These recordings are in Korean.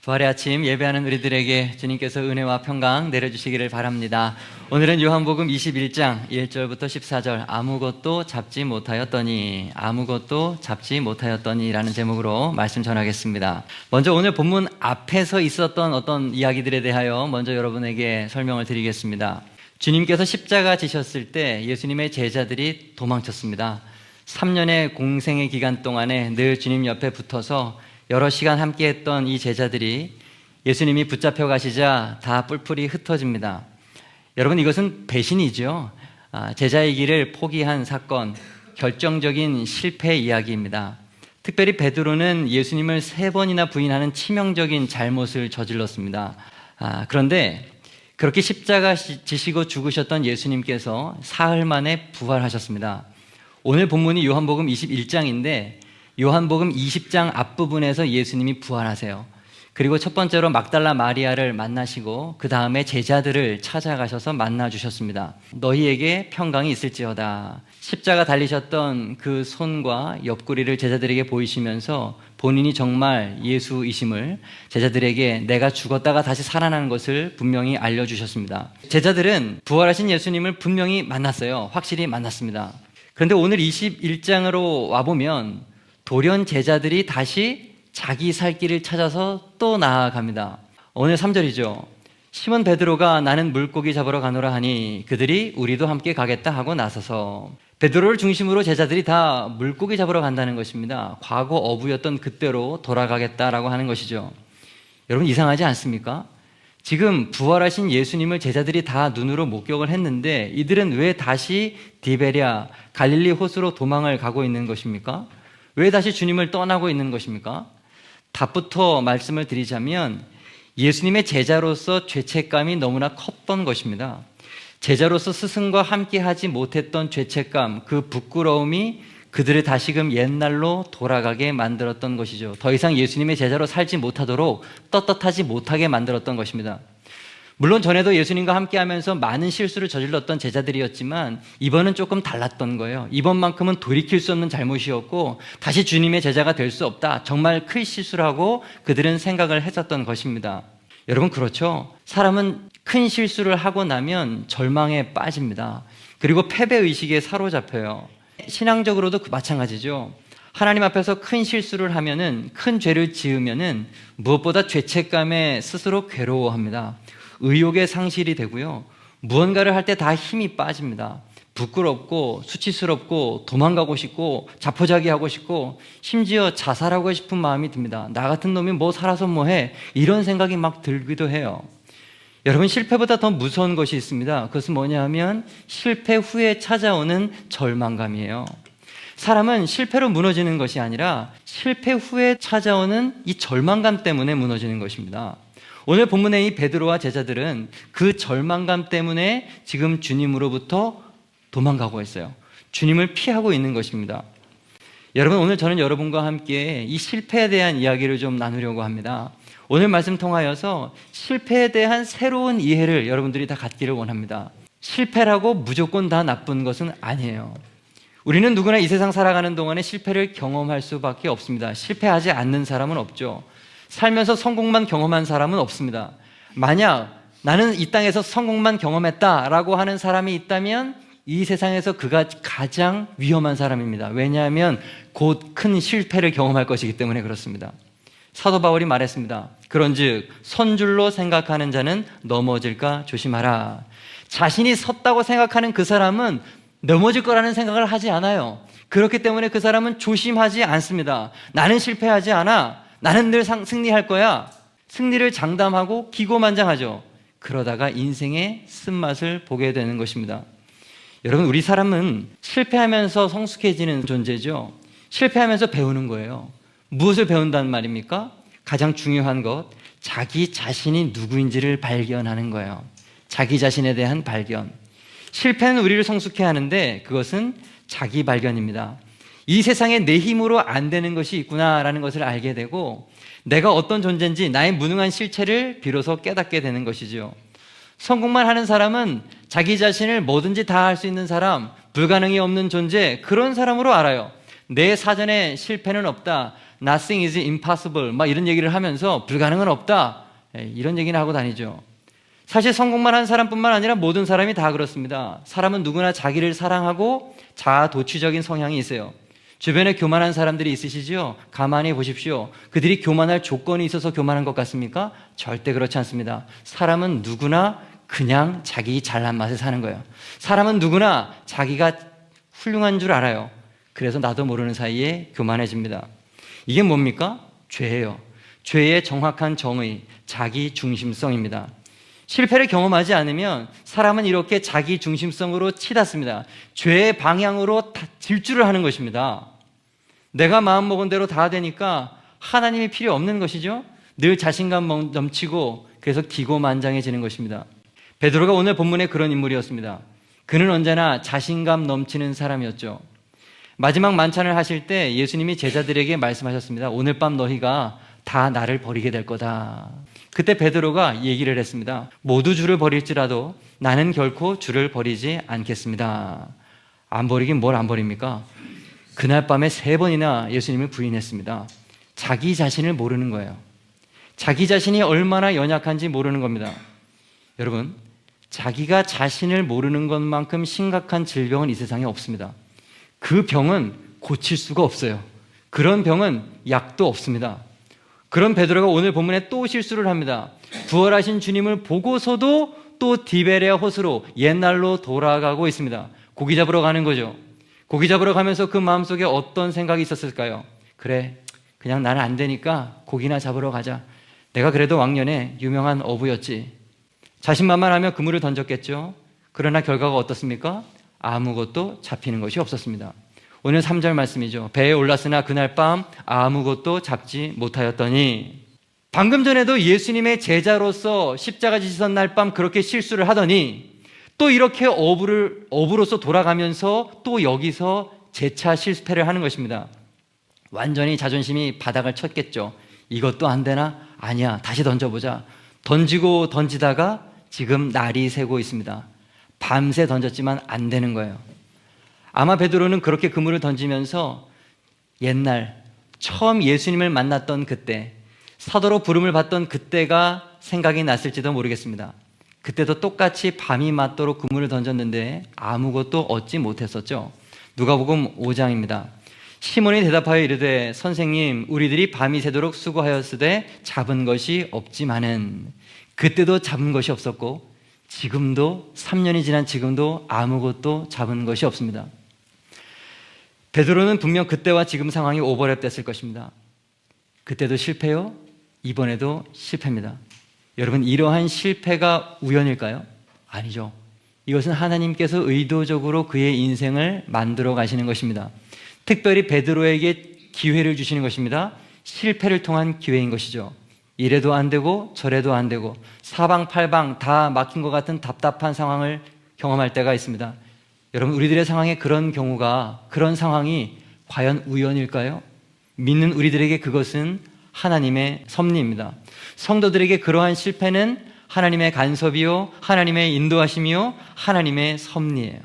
부활의 아침 예배하는 우리들에게 주님께서 은혜와 평강 내려주시기를 바랍니다. 오늘은 요한복음 21장 1절부터 14절 아무것도 잡지 못하였더니 라는 제목으로 말씀 전하겠습니다. 먼저 오늘 본문 앞에서 있었던 어떤 이야기들에 대하여 먼저 여러분에게 설명을 드리겠습니다. 주님께서 십자가 지셨을 때 예수님의 제자들이 도망쳤습니다. 3년의 공생의 기간 동안에 늘 주님 옆에 붙어서 여러 시간 함께했던 이 제자들이 예수님이 붙잡혀 가시자 다 뿔뿔이 흩어집니다. 여러분, 이것은 배신이죠. 제자의 길을 포기한 사건, 결정적인 실패 이야기입니다. 특별히 베드로는 예수님을 3번이나 부인하는 치명적인 잘못을 저질렀습니다. 그런데 그렇게 십자가 지시고 죽으셨던 예수님께서 사흘 만에 부활하셨습니다. 오늘 본문이 요한복음 21장인데 요한복음 20장 앞부분에서 예수님이 부활하세요. 그리고 첫 번째로 막달라 마리아를 만나시고 그 다음에 제자들을 찾아가셔서 만나주셨습니다. 너희에게 평강이 있을지어다. 십자가 달리셨던 그 손과 옆구리를 제자들에게 보이시면서 본인이 정말 예수이심을 제자들에게 내가 죽었다가 다시 살아나는 것을 분명히 알려주셨습니다. 제자들은 부활하신 예수님을 분명히 만났어요. 확실히 만났습니다. 그런데 오늘 21장으로 와보면 돌연 제자들이 다시 자기 살 길을 찾아서 또 나아갑니다. 오늘 3절이죠. 시몬 베드로가 나는 물고기 잡으러 가노라 하니 그들이 우리도 함께 가겠다 하고 나서서 베드로를 중심으로 제자들이 다 물고기 잡으러 간다는 것입니다. 과거 어부였던 그때로 돌아가겠다라고 하는 것이죠. 여러분, 이상하지 않습니까? 지금 부활하신 예수님을 제자들이 다 눈으로 목격을 했는데 이들은 왜 다시 디베랴 갈릴리 호수로 도망을 가고 있는 것입니까? 왜 다시 주님을 떠나고 있는 것입니까? 답부터 말씀을 드리자면 예수님의 제자로서 죄책감이 너무나 컸던 것입니다. 제자로서 스승과 함께 하지 못했던 죄책감, 그 부끄러움이 그들을 다시금 옛날로 돌아가게 만들었던 것이죠. 더 이상 예수님의 제자로 살지 못하도록 떳떳하지 못하게 만들었던 것입니다. 물론 전에도 예수님과 함께하면서 많은 실수를 저질렀던 제자들이었지만 이번은 조금 달랐던 거예요. 이번만큼은 돌이킬 수 없는 잘못이었고 다시 주님의 제자가 될 수 없다. 정말 큰 실수를 하고 그들은 생각을 했었던 것입니다. 여러분, 그렇죠? 사람은 큰 실수를 하고 나면 절망에 빠집니다. 그리고 패배의식에 사로잡혀요. 신앙적으로도 마찬가지죠. 하나님 앞에서 큰 실수를 하면은, 큰 죄를 지으면은 무엇보다 죄책감에 스스로 괴로워합니다. 의욕의 상실이 되고요. 무언가를 할 때 다 힘이 빠집니다. 부끄럽고 수치스럽고 도망가고 싶고 자포자기하고 싶고 심지어 자살하고 싶은 마음이 듭니다. 나 같은 놈이 뭐 살아서 뭐해? 이런 생각이 막 들기도 해요. 여러분, 실패보다 더 무서운 것이 있습니다. 그것은 뭐냐 하면 실패 후에 찾아오는 절망감이에요. 사람은 실패로 무너지는 것이 아니라 실패 후에 찾아오는 이 절망감 때문에 무너지는 것입니다. 오늘 본문의 이 베드로와 제자들은 그 절망감 때문에 지금 주님으로부터 도망가고 있어요. 주님을 피하고 있는 것입니다. 여러분, 오늘 저는 여러분과 함께 이 실패에 대한 이야기를 좀 나누려고 합니다. 오늘 말씀 통하여서 실패에 대한 새로운 이해를 여러분들이 다 갖기를 원합니다. 실패라고 무조건 다 나쁜 것은 아니에요. 우리는 누구나 이 세상 살아가는 동안에 실패를 경험할 수밖에 없습니다. 실패하지 않는 사람은 없죠. 살면서 성공만 경험한 사람은 없습니다. 만약 나는 이 땅에서 성공만 경험했다라고 하는 사람이 있다면 이 세상에서 그가 가장 위험한 사람입니다. 왜냐하면 곧 큰 실패를 경험할 것이기 때문에 그렇습니다. 사도 바울이 말했습니다. 그런즉 선줄로 생각하는 자는 넘어질까 조심하라. 자신이 섰다고 생각하는 그 사람은 넘어질 거라는 생각을 하지 않아요. 그렇기 때문에 그 사람은 조심하지 않습니다. 나는 실패하지 않아. 나는 늘 승리할 거야. 승리를 장담하고 기고만장하죠. 그러다가 인생의 쓴맛을 보게 되는 것입니다. 여러분, 우리 사람은 실패하면서 성숙해지는 존재죠. 실패하면서 배우는 거예요. 무엇을 배운다는 말입니까? 가장 중요한 것, 자기 자신이 누구인지를 발견하는 거예요. 자기 자신에 대한 발견. 실패는 우리를 성숙해 하는데 그것은 자기 발견입니다. 이 세상에 내 힘으로 안 되는 것이 있구나라는 것을 알게 되고 내가 어떤 존재인지 나의 무능한 실체를 비로소 깨닫게 되는 것이죠. 성공만 하는 사람은 자기 자신을 뭐든지 다 할 수 있는 사람, 불가능이 없는 존재, 그런 사람으로 알아요. 내 사전에 실패는 없다. Nothing is impossible. 막 이런 얘기를 하면서 불가능은 없다. 이런 얘기는 하고 다니죠. 사실 성공만 한 사람뿐만 아니라 모든 사람이 다 그렇습니다. 사람은 누구나 자기를 사랑하고 자아도취적인 성향이 있어요. 주변에 교만한 사람들이 있으시죠? 가만히 보십시오. 그들이 교만할 조건이 있어서 교만한 것 같습니까? 절대 그렇지 않습니다. 사람은 누구나 그냥 자기 잘난 맛에 사는 거예요. 사람은 누구나 자기가 훌륭한 줄 알아요. 그래서 나도 모르는 사이에 교만해집니다. 이게 뭡니까? 죄예요. 죄의 정확한 정의, 자기 중심성입니다. 실패를 경험하지 않으면 사람은 이렇게 자기 중심성으로 치닫습니다. 죄의 방향으로 질주를 하는 것입니다. 내가 마음먹은 대로 다 되니까 하나님이 필요 없는 것이죠. 늘 자신감 넘치고 그래서 기고만장해지는 것입니다. 베드로가 오늘 본문에 그런 인물이었습니다. 그는 언제나 자신감 넘치는 사람이었죠. 마지막 만찬을 하실 때 예수님이 제자들에게 말씀하셨습니다. 오늘 밤 너희가 다 나를 버리게 될 거다. 그때 베드로가 얘기를 했습니다. 모두 주를 버릴지라도 나는 결코 주를 버리지 않겠습니다. 안 버리긴 뭘 안 버립니까? 그날 밤에 3번이나 예수님을 부인했습니다. 자기 자신을 모르는 거예요. 자기 자신이 얼마나 연약한지 모르는 겁니다. 여러분, 자기가 자신을 모르는 것만큼 심각한 질병은 이 세상에 없습니다. 그 병은 고칠 수가 없어요. 그런 병은 약도 없습니다. 그런 베드로가 오늘 본문에 또 실수를 합니다. 부활하신 주님을 보고서도 또 디베레아 호수로 옛날로 돌아가고 있습니다. 고기 잡으러 가는 거죠. 고기 잡으러 가면서 그 마음속에 어떤 생각이 있었을까요? 그래, 그냥 나는 안 되니까 고기나 잡으러 가자. 내가 그래도 왕년에 유명한 어부였지. 자신만만하며 그물을 던졌겠죠. 그러나 결과가 어떻습니까? 아무것도 잡히는 것이 없었습니다. 오늘 3절 말씀이죠. 배에 올랐으나 그날 밤 아무것도 잡지 못하였더니, 방금 전에도 예수님의 제자로서 십자가 지시선 날 밤 그렇게 실수를 하더니 또 이렇게 어부로서 돌아가면서 또 여기서 재차 실패를 하는 것입니다. 완전히 자존심이 바닥을 쳤겠죠. 이것도 안 되나? 아니야, 다시 던져보자. 던지고 던지다가 지금 날이 새고 있습니다. 밤새 던졌지만 안 되는 거예요. 아마 베드로는 그렇게 그물을 던지면서 옛날 처음 예수님을 만났던 그때, 사도로 부름을 받던 그때가 생각이 났을지도 모르겠습니다. 그때도 똑같이 밤이 맞도록 그물을 던졌는데 아무것도 얻지 못했었죠. 누가복음 5장입니다. 시몬이 대답하여 이르되 선생님, 우리들이 밤이 새도록 수고하였으되 잡은 것이 없지만은, 그때도 잡은 것이 없었고 지금도 3년이 지난 지금도 아무것도 잡은 것이 없습니다. 베드로는 분명 그때와 지금 상황이 오버랩됐을 것입니다. 그때도 실패요, 이번에도 실패입니다. 여러분, 이러한 실패가 우연일까요? 아니죠. 이것은 하나님께서 의도적으로 그의 인생을 만들어 가시는 것입니다. 특별히 베드로에게 기회를 주시는 것입니다. 실패를 통한 기회인 것이죠. 이래도 안 되고 저래도 안 되고 사방팔방 다 막힌 것 같은 답답한 상황을 경험할 때가 있습니다. 여러분, 우리들의 상황에 그런 상황이 과연 우연일까요? 믿는 우리들에게 그것은 하나님의 섭리입니다. 성도들에게 그러한 실패는 하나님의 간섭이요, 하나님의 인도하심이요, 하나님의 섭리예요.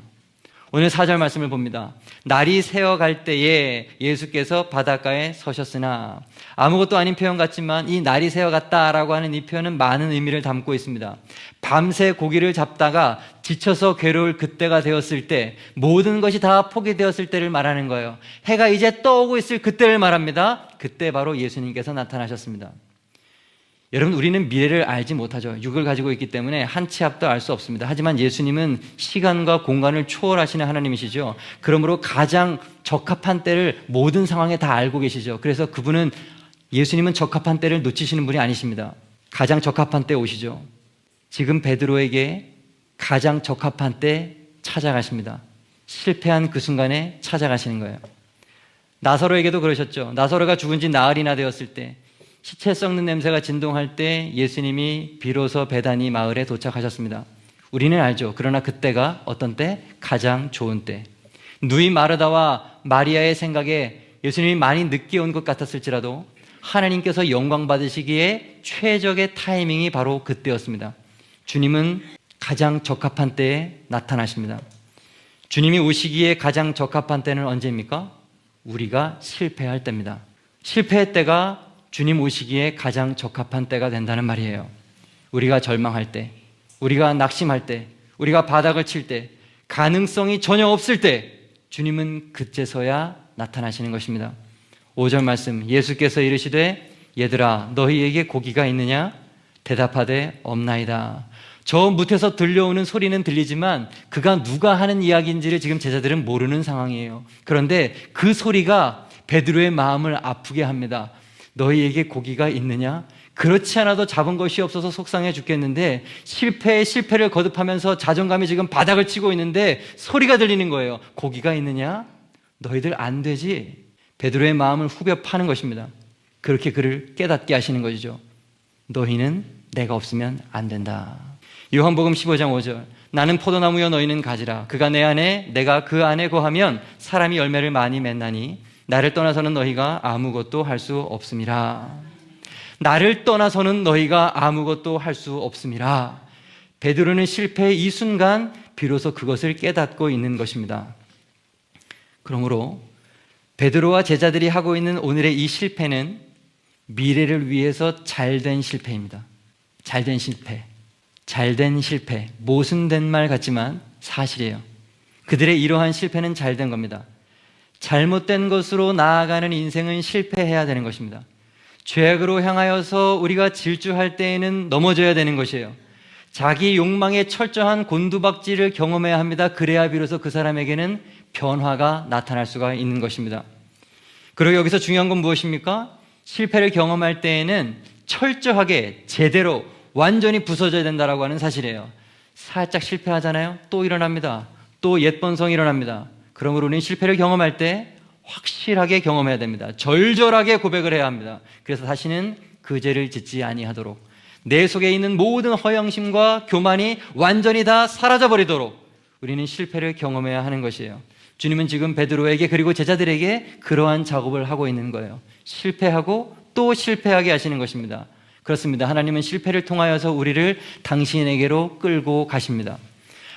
오늘 4절 말씀을 봅니다. 날이 새어갈 때에 예수께서 바닷가에 서셨으나, 아무것도 아닌 표현 같지만 이 날이 새어갔다라고 하는 이 표현은 많은 의미를 담고 있습니다. 밤새 고기를 잡다가 지쳐서 괴로울 그때가 되었을 때, 모든 것이 다 포기되었을 때를 말하는 거예요. 해가 이제 떠오고 있을 그때를 말합니다. 그때 바로 예수님께서 나타나셨습니다. 여러분, 우리는 미래를 알지 못하죠. 육을 가지고 있기 때문에 한 치 앞도 알 수 없습니다. 하지만 예수님은 시간과 공간을 초월하시는 하나님이시죠. 그러므로 가장 적합한 때를 모든 상황에 다 알고 계시죠. 그래서 예수님은 적합한 때를 놓치시는 분이 아니십니다. 가장 적합한 때 오시죠. 지금 베드로에게 가장 적합한 때 찾아가십니다. 실패한 그 순간에 찾아가시는 거예요. 나사로에게도 그러셨죠. 나사로가 죽은 지 나흘이나 되었을 때, 시체 썩는 냄새가 진동할 때 예수님이 비로소 베다니 마을에 도착하셨습니다. 우리는 알죠. 그러나 그때가 어떤 때? 가장 좋은 때. 누이 마르다와 마리아의 생각에 예수님이 많이 늦게 온 것 같았을지라도 하나님께서 영광 받으시기에 최적의 타이밍이 바로 그때였습니다. 주님은 가장 적합한 때에 나타나십니다. 주님이 오시기에 가장 적합한 때는 언제입니까? 우리가 실패할 때입니다. 실패의 때가 주님 오시기에 가장 적합한 때가 된다는 말이에요. 우리가 절망할 때, 우리가 낙심할 때, 우리가 바닥을 칠 때, 가능성이 전혀 없을 때 주님은 그제서야 나타나시는 것입니다. 5절 말씀, 예수께서 이르시되 얘들아 너희에게 고기가 있느냐? 대답하되 없나이다. 저 무태서 들려오는 소리는 들리지만 그가 누가 하는 이야기인지를 지금 제자들은 모르는 상황이에요. 그런데 그 소리가 베드로의 마음을 아프게 합니다. 너희에게 고기가 있느냐? 그렇지 않아도 잡은 것이 없어서 속상해 죽겠는데 실패에 실패를 거듭하면서 자존감이 지금 바닥을 치고 있는데 소리가 들리는 거예요. 고기가 있느냐? 너희들 안 되지. 베드로의 마음을 후벼 파는 것입니다. 그렇게 그를 깨닫게 하시는 것이죠. 너희는 내가 없으면 안 된다. 요한복음 15장 5절, 나는 포도나무여 너희는 가지라. 그가 내 안에 내가 그 안에 거하면 사람이 열매를 많이 맺나니 나를 떠나서는 너희가 아무것도 할 수 없음이라. 나를 떠나서는 너희가 아무것도 할 수 없음이라. 베드로는 실패의 이 순간 비로소 그것을 깨닫고 있는 것입니다. 그러므로 베드로와 제자들이 하고 있는 오늘의 이 실패는 미래를 위해서 잘된 실패입니다. 잘된 실패. 잘된 실패. 모순된 말 같지만 사실이에요. 그들의 이러한 실패는 잘된 겁니다. 잘못된 것으로 나아가는 인생은 실패해야 되는 것입니다. 죄악으로 향하여서 우리가 질주할 때에는 넘어져야 되는 것이에요. 자기 욕망의 철저한 곤두박질을 경험해야 합니다. 그래야 비로소 그 사람에게는 변화가 나타날 수가 있는 것입니다. 그리고 여기서 중요한 건 무엇입니까? 실패를 경험할 때에는 철저하게 제대로 완전히 부서져야 된다라고 하는 사실이에요. 살짝 실패하잖아요. 또 일어납니다. 또 옛번성이 일어납니다. 그러므로 우리는 실패를 경험할 때 확실하게 경험해야 됩니다. 절절하게 고백을 해야 합니다. 그래서 다시는 그 죄를 짓지 아니하도록 내 속에 있는 모든 허영심과 교만이 완전히 다 사라져버리도록 우리는 실패를 경험해야 하는 것이에요. 주님은 지금 베드로에게 그리고 제자들에게 그러한 작업을 하고 있는 거예요. 실패하고 또 실패하게 하시는 것입니다. 그렇습니다. 하나님은 실패를 통하여서 우리를 당신에게로 끌고 가십니다.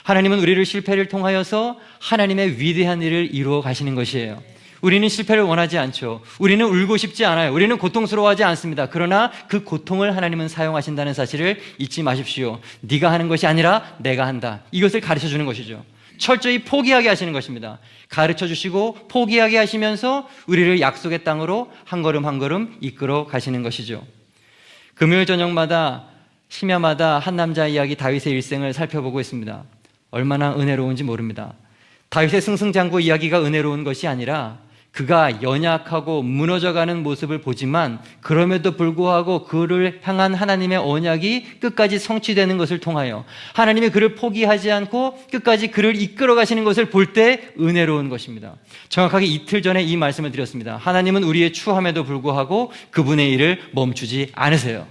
하나님은 우리를 실패를 통하여서 하나님의 위대한 일을 이루어 가시는 것이에요. 우리는 실패를 원하지 않죠. 우리는 울고 싶지 않아요. 우리는 고통스러워하지 않습니다. 그러나 그 고통을 하나님은 사용하신다는 사실을 잊지 마십시오. 네가 하는 것이 아니라 내가 한다. 이것을 가르쳐 주는 것이죠. 철저히 포기하게 하시는 것입니다. 가르쳐 주시고 포기하게 하시면서 우리를 약속의 땅으로 한 걸음 한 걸음 이끌어 가시는 것이죠. 금요일 저녁마다 심야마다 한 남자 이야기 다윗의 일생을 살펴보고 있습니다. 얼마나 은혜로운지 모릅니다. 다윗의 승승장구 이야기가 은혜로운 것이 아니라 그가 연약하고 무너져가는 모습을 보지만 그럼에도 불구하고 그를 향한 하나님의 언약이 끝까지 성취되는 것을 통하여 하나님이 그를 포기하지 않고 끝까지 그를 이끌어 가시는 것을 볼 때 은혜로운 것입니다. 정확하게 이틀 전에 이 말씀을 드렸습니다. 하나님은 우리의 추함에도 불구하고 그분의 일을 멈추지 않으세요.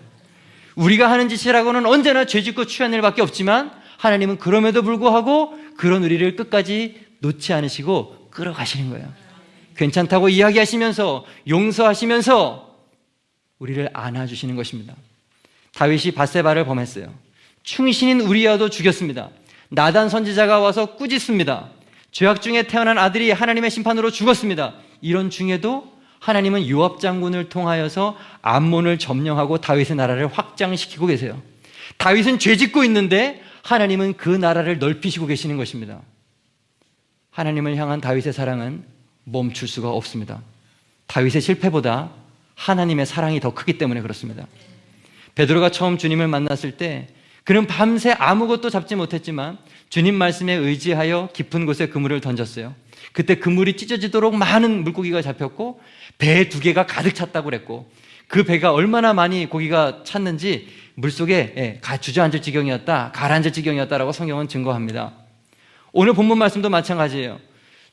우리가 하는 짓이라고는 언제나 죄짓고 취한 일밖에 없지만 하나님은 그럼에도 불구하고 그런 우리를 끝까지 놓지 않으시고 끌어가시는 거예요. 괜찮다고 이야기하시면서 용서하시면서 우리를 안아주시는 것입니다. 다윗이 밧세바를 범했어요. 충신인 우리야도 죽였습니다. 나단 선지자가 와서 꾸짖습니다. 죄악 중에 태어난 아들이 하나님의 심판으로 죽었습니다. 이런 중에도 하나님은 요압 장군을 통하여서 암몬을 점령하고 다윗의 나라를 확장시키고 계세요. 다윗은 죄짓고 있는데 하나님은 그 나라를 넓히시고 계시는 것입니다. 하나님을 향한 다윗의 사랑은 멈출 수가 없습니다. 다윗의 실패보다 하나님의 사랑이 더 크기 때문에 그렇습니다. 베드로가 처음 주님을 만났을 때 그는 밤새 아무것도 잡지 못했지만 주님 말씀에 의지하여 깊은 곳에 그물을 던졌어요. 그때 그물이 찢어지도록 많은 물고기가 잡혔고 배 2개가 가득 찼다고 그랬고 그 배가 얼마나 많이 고기가 찼는지 물속에 주저앉을 지경이었다, 가라앉을 지경이었다라고 성경은 증거합니다. 오늘 본문 말씀도 마찬가지예요.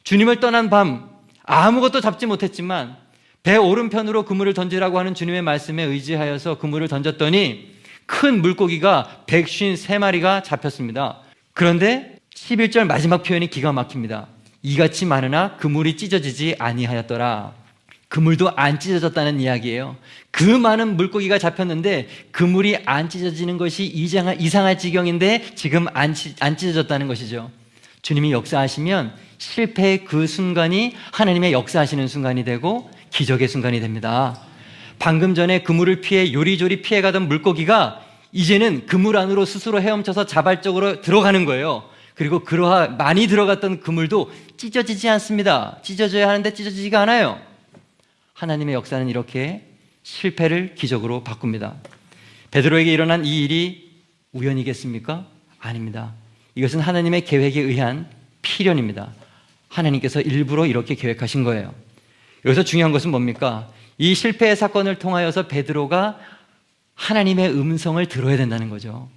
주님을 떠난 밤 아무것도 잡지 못했지만 배 오른편으로 그물을 던지라고 하는 주님의 말씀에 의지하여서 그물을 던졌더니 큰 물고기가 153마리가 잡혔습니다. 그런데 11절 마지막 표현이 기가 막힙니다. 이같이 많으나 그물이 찢어지지 아니하였더라. 그물도 안 찢어졌다는 이야기예요. 그 많은 물고기가 잡혔는데 그물이 안 찢어지는 것이 이상할 지경인데 지금 안 찢어졌다는 것이죠. 주님이 역사하시면 실패의 그 순간이 하나님의 역사하시는 순간이 되고 기적의 순간이 됩니다. 방금 전에 그물을 피해 요리조리 피해가던 물고기가 이제는 그물 안으로 스스로 헤엄쳐서 자발적으로 들어가는 거예요. 그리고 많이 들어갔던 그물도 찢어지지 않습니다. 찢어져야 하는데 찢어지지가 않아요. 하나님의 역사는 이렇게 실패를 기적으로 바꿉니다. 베드로에게 일어난 이 일이 우연이겠습니까? 아닙니다. 이것은 하나님의 계획에 의한 필연입니다. 하나님께서 일부러 이렇게 계획하신 거예요. 여기서 중요한 것은 뭡니까? 이 실패의 사건을 통하여서 베드로가 하나님의 음성을 들어야 된다는 거죠.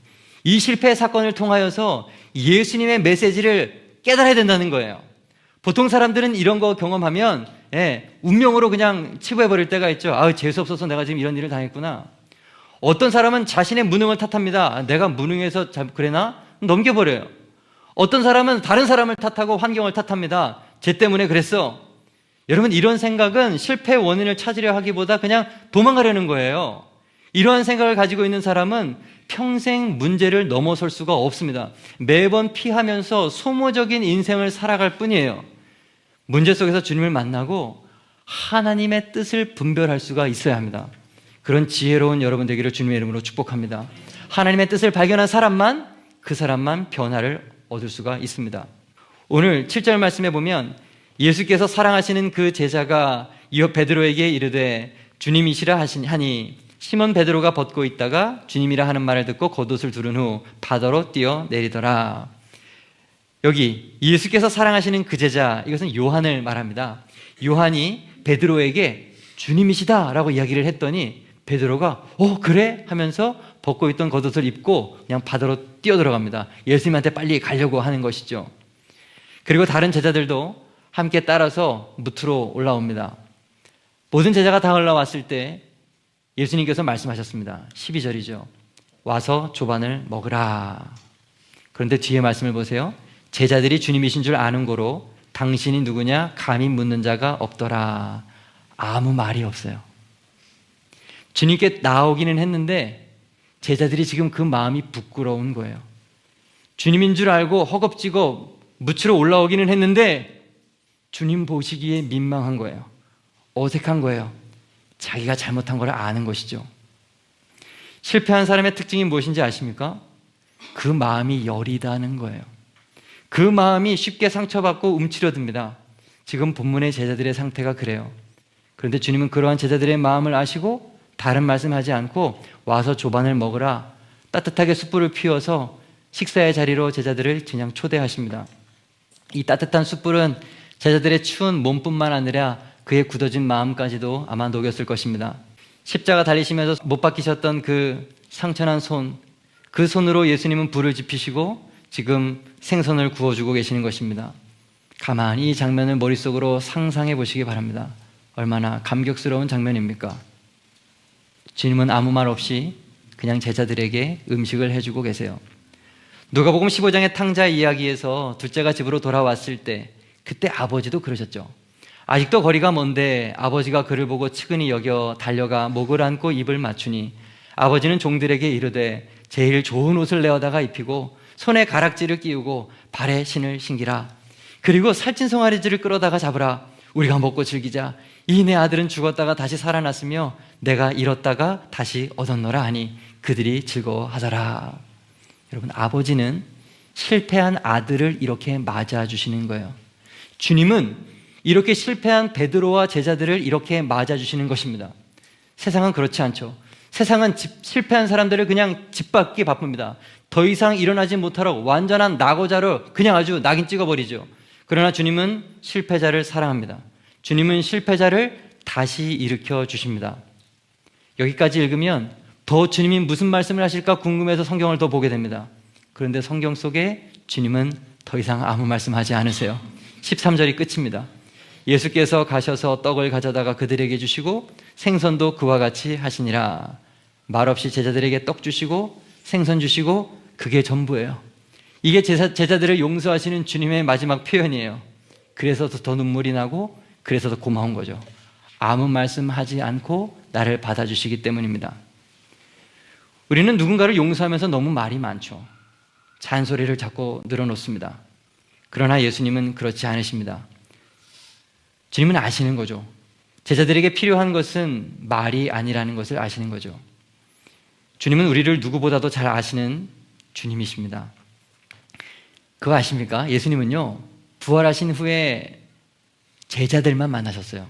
이 실패의 사건을 통하여서 예수님의 메시지를 깨달아야 된다는 거예요. 보통 사람들은 이런 거 경험하면 운명으로 그냥 치부해버릴 때가 있죠. 재수없어서 내가 지금 이런 일을 당했구나. 어떤 사람은 자신의 무능을 탓합니다. 내가 무능해서 그래나? 넘겨버려요. 어떤 사람은 다른 사람을 탓하고 환경을 탓합니다. 쟤 때문에 그랬어. 여러분, 이런 생각은 실패의 원인을 찾으려 하기보다 그냥 도망가려는 거예요. 이러한 생각을 가지고 있는 사람은 평생 문제를 넘어설 수가 없습니다. 매번 피하면서 소모적인 인생을 살아갈 뿐이에요. 문제 속에서 주님을 만나고 하나님의 뜻을 분별할 수가 있어야 합니다. 그런 지혜로운 여러분 되기를 주님의 이름으로 축복합니다. 하나님의 뜻을 발견한 그 사람만 변화를 얻을 수가 있습니다. 오늘 7절 말씀에 보면 예수께서 사랑하시는 그 제자가 이어 베드로에게 이르되 주님이시라 하니 시몬 베드로가 벗고 있다가 주님이라 하는 말을 듣고 겉옷을 두른 후 바다로 뛰어내리더라. 여기 예수께서 사랑하시는 그 제자, 이것은 요한을 말합니다. 요한이 베드로에게 주님이시다 라고 이야기를 했더니 베드로가 그래? 하면서 벗고 있던 겉옷을 입고 그냥 바다로 뛰어들어갑니다. 예수님한테 빨리 가려고 하는 것이죠. 그리고 다른 제자들도 함께 따라서 무트로 올라옵니다. 모든 제자가 다 올라왔을 때 예수님께서 말씀하셨습니다. 12절이죠. 와서 조반을 먹으라. 그런데 뒤에 말씀을 보세요. 제자들이 주님이신 줄 아는 고로 당신이 누구냐 감히 묻는 자가 없더라. 아무 말이 없어요. 주님께 나오기는 했는데 제자들이 지금 그 마음이 부끄러운 거예요. 주님인 줄 알고 허겁지겁 무치러 올라오기는 했는데 주님 보시기에 민망한 거예요. 어색한 거예요. 자기가 잘못한 걸 아는 것이죠. 실패한 사람의 특징이 무엇인지 아십니까? 그 마음이 여리다는 거예요. 그 마음이 쉽게 상처받고 움츠려듭니다. 지금 본문의 제자들의 상태가 그래요. 그런데 주님은 그러한 제자들의 마음을 아시고 다른 말씀하지 않고 와서 조반을 먹으라, 따뜻하게 숯불을 피워서 식사의 자리로 제자들을 그냥 초대하십니다. 이 따뜻한 숯불은 제자들의 추운 몸뿐만 아니라 그의 굳어진 마음까지도 아마 녹였을 것입니다. 십자가 달리시면서 못 박히셨던 그 상처난 손, 그 손으로 예수님은 불을 지피시고 지금 생선을 구워주고 계시는 것입니다. 가만히 이 장면을 머릿속으로 상상해 보시기 바랍니다. 얼마나 감격스러운 장면입니까? 주님은 아무 말 없이 그냥 제자들에게 음식을 해주고 계세요. 누가복음 15장의 탕자 이야기에서 둘째가 집으로 돌아왔을 때 그때 아버지도 그러셨죠. 아직도 거리가 먼데 아버지가 그를 보고 측은히 여겨 달려가 목을 안고 입을 맞추니 아버지는 종들에게 이르되 제일 좋은 옷을 내어다가 입히고 손에 가락지를 끼우고 발에 신을 신기라. 그리고 살찐 송아지를 끌어다가 잡으라. 우리가 먹고 즐기자. 이 내 아들은 죽었다가 다시 살아났으며 내가 잃었다가 다시 얻었노라 하니 그들이 즐거워하더라. 여러분, 아버지는 실패한 아들을 이렇게 맞아주시는 거예요. 주님은 이렇게 실패한 베드로와 제자들을 이렇게 맞아주시는 것입니다. 세상은 그렇지 않죠. 세상은 실패한 사람들을 그냥 짓밟기 바쁩니다. 더 이상 일어나지 못하라고 완전한 낙오자로 그냥 아주 낙인 찍어버리죠. 그러나 주님은 실패자를 사랑합니다. 주님은 실패자를 다시 일으켜 주십니다. 여기까지 읽으면 더 주님이 무슨 말씀을 하실까 궁금해서 성경을 더 보게 됩니다. 그런데 성경 속에 주님은 더 이상 아무 말씀하지 않으세요. 13절이 끝입니다. 예수께서 가셔서 떡을 가져다가 그들에게 주시고 생선도 그와 같이 하시니라. 말없이 제자들에게 떡 주시고 생선 주시고 그게 전부예요. 이게 제자들을 용서하시는 주님의 마지막 표현이에요. 그래서 더 눈물이 나고 그래서 더 고마운 거죠. 아무 말씀하지 않고 나를 받아주시기 때문입니다. 우리는 누군가를 용서하면서 너무 말이 많죠. 잔소리를 자꾸 늘어놓습니다. 그러나 예수님은 그렇지 않으십니다. 주님은 아시는 거죠. 제자들에게 필요한 것은 말이 아니라는 것을 아시는 거죠. 주님은 우리를 누구보다도 잘 아시는 주님이십니다. 그거 아십니까? 예수님은요, 부활하신 후에 제자들만 만나셨어요.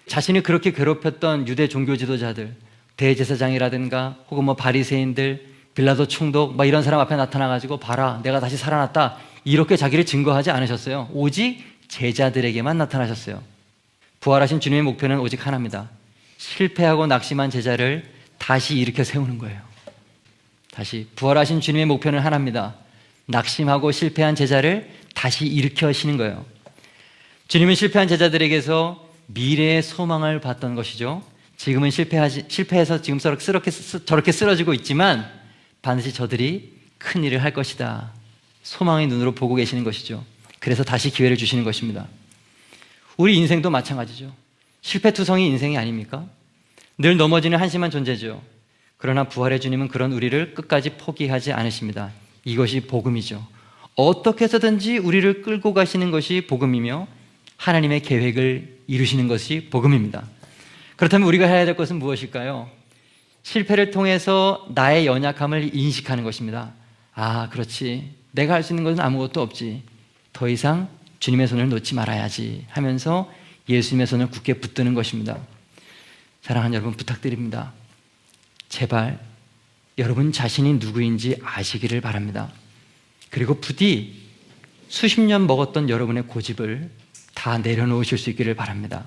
자신을 그렇게 괴롭혔던 유대 종교 지도자들, 대제사장이라든가 혹은 바리새인들, 빌라도 총독 이런 사람 앞에 나타나가지고 봐라, 내가 다시 살아났다, 이렇게 자기를 증거하지 않으셨어요. 오직 제자들에게만 나타나셨어요. 부활하신 주님의 목표는 오직 하나입니다. 실패하고 낙심한 제자를 다시 일으켜 세우는 거예요. 다시 부활하신 주님의 목표는 하나입니다. 낙심하고 실패한 제자를 다시 일으켜시는 거예요. 주님은 실패한 제자들에게서 미래의 소망을 봤던 것이죠. 지금은 실패해서 지금 저렇게 쓰러지고 있지만 반드시 저들이 큰 일을 할 것이다. 소망의 눈으로 보고 계시는 것이죠. 그래서 다시 기회를 주시는 것입니다. 우리 인생도 마찬가지죠. 실패투성이 인생이 아닙니까? 늘 넘어지는 한심한 존재죠. 그러나 부활의 주님은 그런 우리를 끝까지 포기하지 않으십니다. 이것이 복음이죠. 어떻게 해서든지 우리를 끌고 가시는 것이 복음이며 하나님의 계획을 이루시는 것이 복음입니다. 그렇다면 우리가 해야 될 것은 무엇일까요? 실패를 통해서 나의 연약함을 인식하는 것입니다. 아, 그렇지. 내가 할 수 있는 것은 아무것도 없지. 더 이상 주님의 손을 놓지 말아야지 하면서 예수님의 손을 굳게 붙드는 것입니다. 사랑하는 여러분, 부탁드립니다. 제발 여러분 자신이 누구인지 아시기를 바랍니다. 그리고 부디 수십 년 먹었던 여러분의 고집을 다 내려놓으실 수 있기를 바랍니다.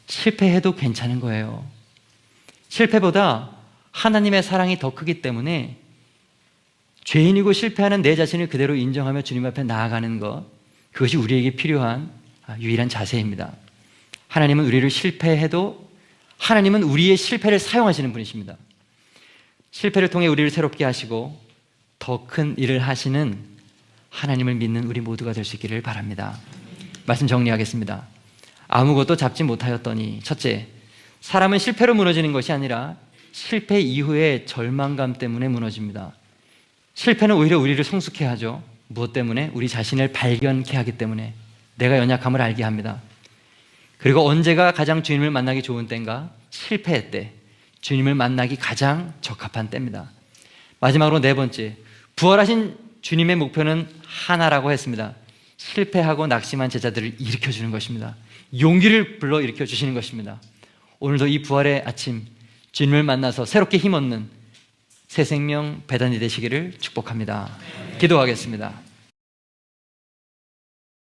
실패해도 괜찮은 거예요. 실패보다 하나님의 사랑이 더 크기 때문에 죄인이고 실패하는 내 자신을 그대로 인정하며 주님 앞에 나아가는 것, 그것이 우리에게 필요한 유일한 자세입니다. 하나님은 우리를 실패해도 하나님은 우리의 실패를 사용하시는 분이십니다. 실패를 통해 우리를 새롭게 하시고 더 큰 일을 하시는 하나님을 믿는 우리 모두가 될 수 있기를 바랍니다. 말씀 정리하겠습니다. 아무것도 잡지 못하였더니, 첫째, 사람은 실패로 무너지는 것이 아니라 실패 이후의 절망감 때문에 무너집니다. 실패는 오히려 우리를 성숙해 하죠. 무엇 때문에? 우리 자신을 발견케 하기 때문에. 내가 연약함을 알게 합니다. 그리고 언제가 가장 주님을 만나기 좋은 때인가? 실패할 때 주님을 만나기 가장 적합한 때입니다. 마지막으로 네 번째, 부활하신 주님의 목표는 하나라고 했습니다. 실패하고 낙심한 제자들을 일으켜주는 것입니다. 용기를 불러 일으켜주시는 것입니다. 오늘도 이 부활의 아침 주님을 만나서 새롭게 힘없는 새 생명 배단이 되시기를 축복합니다. 기도하겠습니다.